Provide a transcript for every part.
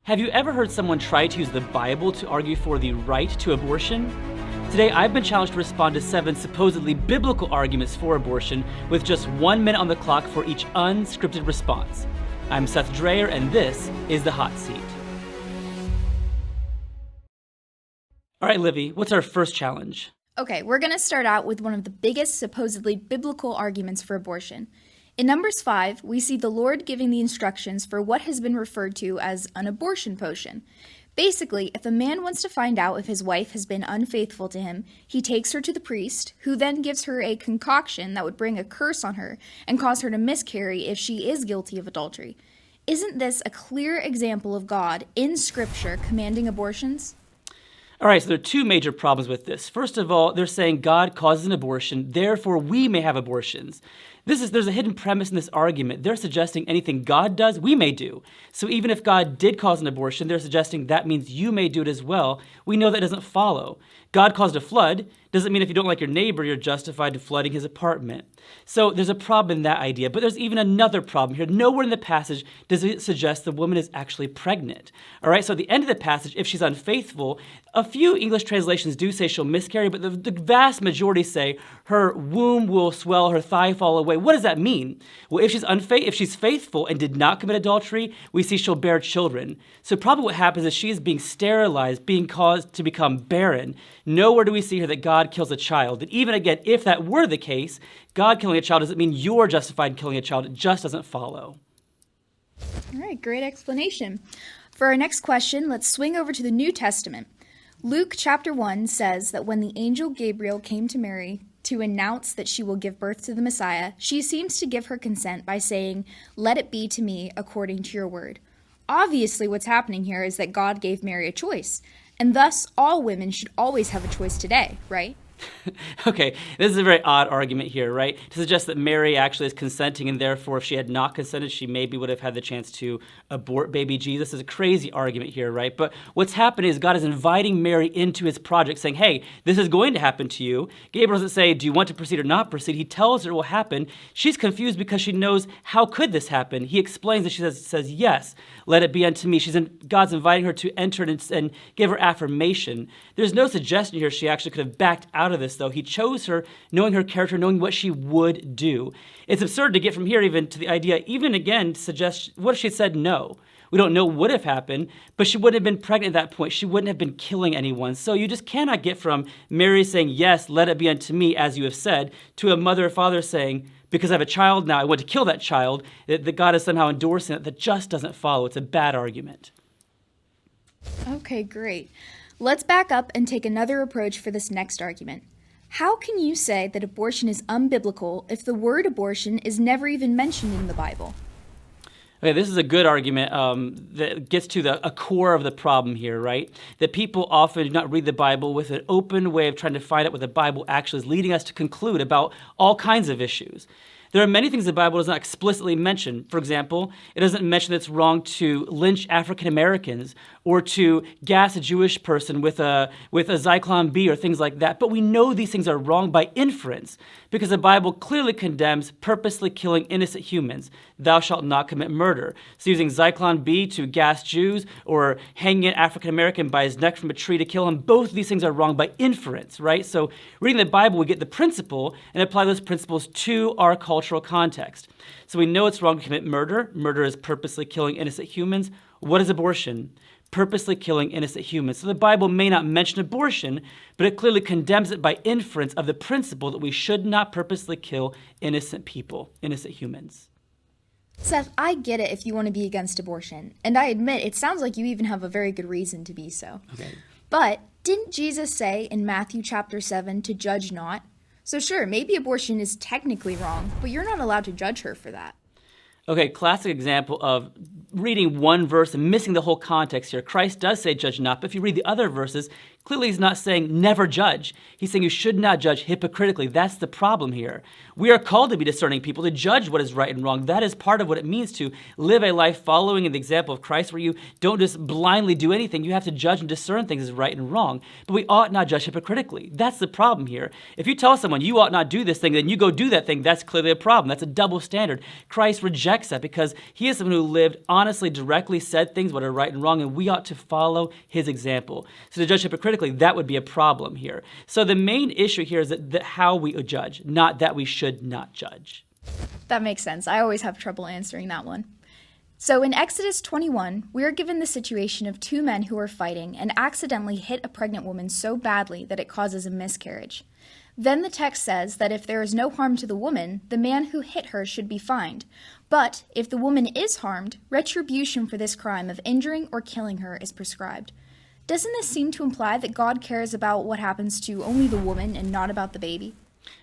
Have you ever heard someone try to use the Bible to argue for the right to abortion? Today, I've been challenged to respond to 7 supposedly biblical arguments for abortion with just 1 minute on the clock for each unscripted response. I'm Seth Dreyer, and this is The Hot Seat. All right, Livy, what's our first challenge? Okay, we're going to start out with one of the biggest supposedly biblical arguments for abortion. In Numbers 5, we see the Lord giving the instructions for what has been referred to as an abortion potion. Basically, if a man wants to find out if his wife has been unfaithful to him, he takes her to the priest, who then gives her a concoction that would bring a curse on her and cause her to miscarry if she is guilty of adultery. Isn't this a clear example of God in Scripture commanding abortions? All right, so there are 2 major problems with this. First of all, they're saying God causes an abortion, therefore we may have abortions. There's a hidden premise in this argument. They're suggesting anything God does, we may do. So even if God did cause an abortion, they're suggesting that means you may do it as well. We know that doesn't follow. God caused a flood doesn't mean if you don't like your neighbor, you're justified in flooding his apartment. So there's a problem in that idea, but there's even another problem here. Nowhere in the passage does it suggest the woman is actually pregnant. All right, so at the end of the passage, if she's unfaithful, a few English translations do say she'll miscarry, but the vast majority say her womb will swell, her thigh fall away. What does that mean? Well, if she's faithful and did not commit adultery, we see she'll bear children. So probably what happens is she is being sterilized, being caused to become barren. Nowhere do we see here that God kills a child. And even again, if that were the case, God killing a child doesn't mean you're justified in killing a child. It just doesn't follow. All right, great explanation. For our next question, let's swing over to the New Testament. Luke chapter 1 says that when the angel Gabriel came to Mary to announce that she will give birth to the Messiah, she seems to give her consent by saying, "Let it be to me according to your word." Obviously, what's happening here is that God gave Mary a choice, and thus all women should always have a choice today, right? Okay, this is a very odd argument here, right? To suggest that Mary actually is consenting, and therefore if she had not consented, she maybe would have had the chance to abort baby Jesus is a crazy argument here, right? But what's happening is God is inviting Mary into his project, saying, hey, this is going to happen to you. Gabriel doesn't say, do you want to proceed or not proceed? He tells her it will happen. She's confused because she knows, how could this happen? He explains that she says yes, let it be unto me. God's inviting her to enter and give her affirmation. There's no suggestion here she actually could have backed out of this, though. He chose her, knowing her character, knowing what she would do. It's absurd to get from here even to the idea, even again, to suggest, what if she said no? We don't know what would have happened, but she wouldn't have been pregnant at that point. She wouldn't have been killing anyone. So you just cannot get from Mary saying, yes, let it be unto me, as you have said, to a mother or father saying, because I have a child now, I want to kill that child, that God is somehow endorsing it. That just doesn't follow. It's a bad argument. Okay, great. Let's back up and take another approach for this next argument. How can you say that abortion is unbiblical if the word abortion is never even mentioned in the Bible? Okay, this is a good argument that gets to a core of the problem here, right? That people often do not read the Bible with an open way of trying to find out what the Bible actually is leading us to conclude about all kinds of issues. There are many things the Bible does not explicitly mention. For example, it doesn't mention that it's wrong to lynch African Americans or to gas a Jewish person with a Zyklon B or things like that. But we know these things are wrong by inference because the Bible clearly condemns purposely killing innocent humans. Thou shalt not commit murder. So using Zyklon B to gas Jews or hanging an African American by his neck from a tree to kill him, both of these things are wrong by inference, right? So reading the Bible, we get the principle and apply those principles to our cultural context. So we know it's wrong to commit murder. Murder is purposely killing innocent humans. What is abortion? Purposely killing innocent humans. So the Bible may not mention abortion, but it clearly condemns it by inference of the principle that we should not purposely kill innocent people, innocent humans. Seth, I get it if you want to be against abortion, and I admit it sounds like you even have a very good reason to be so. Okay. But didn't Jesus say in Matthew chapter 7 to judge not? So sure, maybe abortion is technically wrong, but you're not allowed to judge her for that. Okay, classic example of reading one verse and missing the whole context here. Christ does say judge not, but if you read the other verses, clearly he's not saying never judge. He's saying you should not judge hypocritically. That's the problem here. We are called to be discerning people, to judge what is right and wrong. That is part of what it means to live a life following in the example of Christ, where you don't just blindly do anything. You have to judge and discern things as right and wrong. But we ought not judge hypocritically. That's the problem here. If you tell someone you ought not do this thing, then you go do that thing, that's clearly a problem. That's a double standard. Christ rejects rejects that because he is someone who lived honestly, directly, said things what are right and wrong, and we ought to follow his example. So to judge hypocritically, that would be a problem here. So the main issue here is that how we judge, not that we should not judge. That makes sense. I always have trouble answering that one. So in Exodus 21, we are given the situation of two men who are fighting and accidentally hit a pregnant woman so badly that it causes a miscarriage. Then the text says that if there is no harm to the woman, the man who hit her should be fined. But if the woman is harmed, retribution for this crime of injuring or killing her is prescribed. Doesn't this seem to imply that God cares about what happens to only the woman and not about the baby?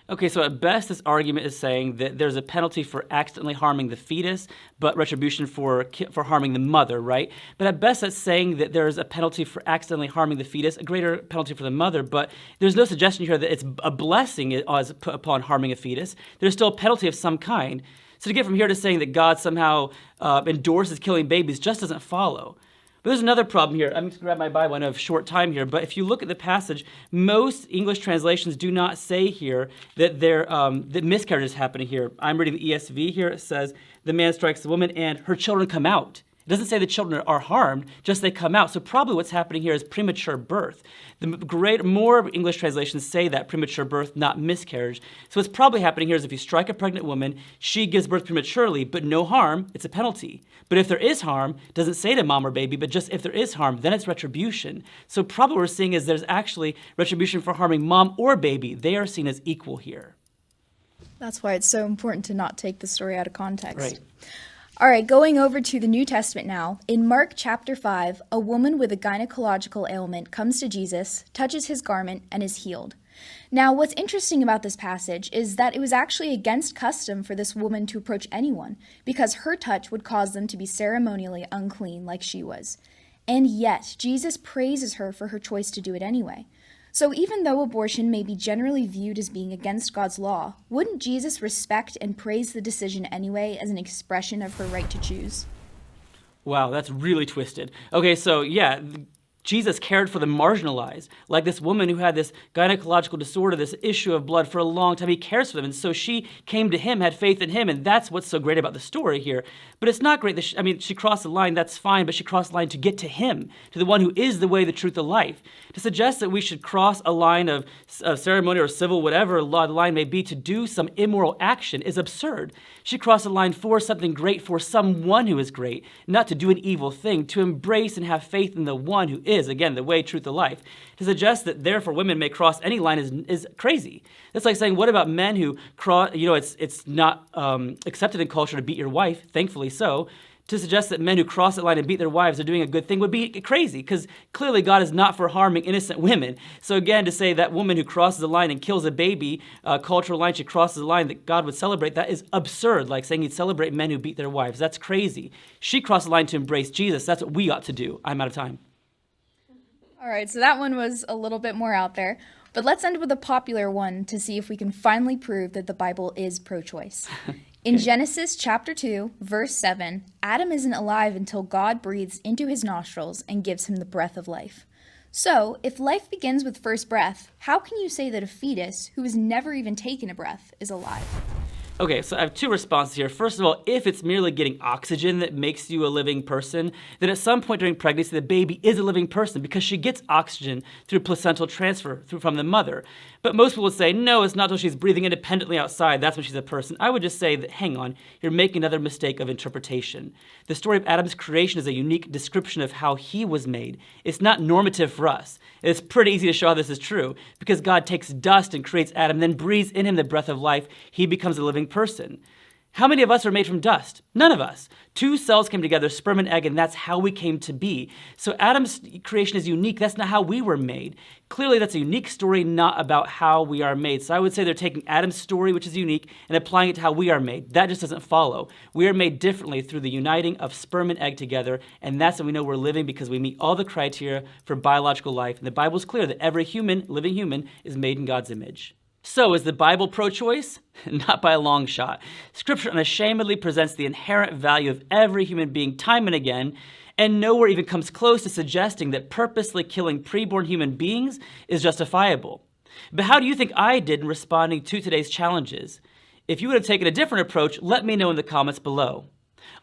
Okay, so at best, this argument is saying that there's a penalty for accidentally harming the fetus, but retribution for harming the mother, right? But at best, that's saying that there's a penalty for accidentally harming the fetus, a greater penalty for the mother, but there's no suggestion here that it's a blessing as put upon harming a fetus. There's still a penalty of some kind. So to get from here to saying that God somehow endorses killing babies just doesn't follow. But there's another problem here. I'm just going to grab my Bible. I know I have short time here. But if you look at the passage, most English translations do not say here that that miscarriage is happening here. I'm reading the ESV here. It says, the man strikes the woman and her children come out. It doesn't say the children are harmed, just they come out. So probably what's happening here is premature birth. More English translations say that, premature birth, not miscarriage. So what's probably happening here is if you strike a pregnant woman, she gives birth prematurely, but no harm, it's a penalty. But if there is harm, it doesn't say to mom or baby, but just if there is harm, then it's retribution. So probably what we're seeing is there's actually retribution for harming mom or baby. They are seen as equal here. That's why it's so important to not take the story out of context. Right. All right, going over to the New Testament now. In Mark chapter 5, a woman with a gynecological ailment comes to Jesus, touches his garment, and is healed. Now, what's interesting about this passage is that it was actually against custom for this woman to approach anyone, because her touch would cause them to be ceremonially unclean like she was. And yet, Jesus praises her for her choice to do it anyway. So even though abortion may be generally viewed as being against God's law, wouldn't Jesus respect and praise the decision anyway as an expression of her right to choose? Wow, that's really twisted. Okay, so yeah, Jesus cared for the marginalized, like this woman who had this gynecological disorder, this issue of blood for a long time. He cares for them, and so she came to him, had faith in him, and that's what's so great about the story here. But it's not great that she crossed the line, that's fine, but she crossed the line to get to him, to the one who is the way, the truth, the life. To suggest that we should cross a line of ceremony or civil, whatever law the line may be, to do some immoral action is absurd. She crossed the line for something great, for someone who is great, not to do an evil thing, to embrace and have faith in the one who is, again, the way, truth, the life. To suggest that therefore women may cross any line is crazy. That's like saying, what about men who cross, it's not accepted in culture to beat your wife, thankfully so. To suggest that men who cross that line and beat their wives are doing a good thing would be crazy, because clearly God is not for harming innocent women. So again, to say that woman who crosses the line and kills a baby, cultural line, she crosses the line that God would celebrate, that is absurd, like saying he'd celebrate men who beat their wives. That's crazy. She crossed the line to embrace Jesus. That's what we ought to do. I'm out of time. All right, so that one was a little bit more out there. But let's end with a popular one to see if we can finally prove that the Bible is pro-choice. In Genesis chapter 2, verse 7, Adam isn't alive until God breathes into his nostrils and gives him the breath of life. So, if life begins with first breath, how can you say that a fetus who has never even taken a breath is alive? Okay, so I have two responses here. First of all, if it's merely getting oxygen that makes you a living person, then at some point during pregnancy, the baby is a living person because she gets oxygen through placental transfer from the mother. But most people would say, no, it's not until she's breathing independently outside, that's when she's a person. I would just say that, hang on, you're making another mistake of interpretation. The story of Adam's creation is a unique description of how he was made. It's not normative for us. It's pretty easy to show how this is true, because God takes dust and creates Adam, then breathes in him the breath of life. He becomes a living person. How many of us are made from dust? None of us. Two cells came together, sperm and egg, and that's how we came to be. So Adam's creation is unique. That's not how we were made. Clearly, that's a unique story, not about how we are made. So I would say they're taking Adam's story, which is unique, and applying it to how we are made. That just doesn't follow. We are made differently through the uniting of sperm and egg together, and that's when we know we're living, because we meet all the criteria for biological life. And the Bible is clear that every living human, is made in God's image. So, is the Bible pro-choice? Not by a long shot. Scripture unashamedly presents the inherent value of every human being time and again, and nowhere even comes close to suggesting that purposely killing preborn human beings is justifiable. But how do you think I did in responding to today's challenges? If you would have taken a different approach, let me know in the comments below.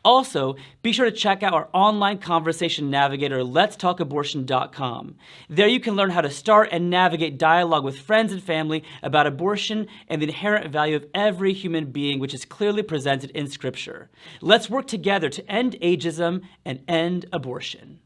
Also, be sure to check out our online conversation navigator, letstalkabortion.com. There you can learn how to start and navigate dialogue with friends and family about abortion and the inherent value of every human being, which is clearly presented in Scripture. Let's work together to end ageism and end abortion.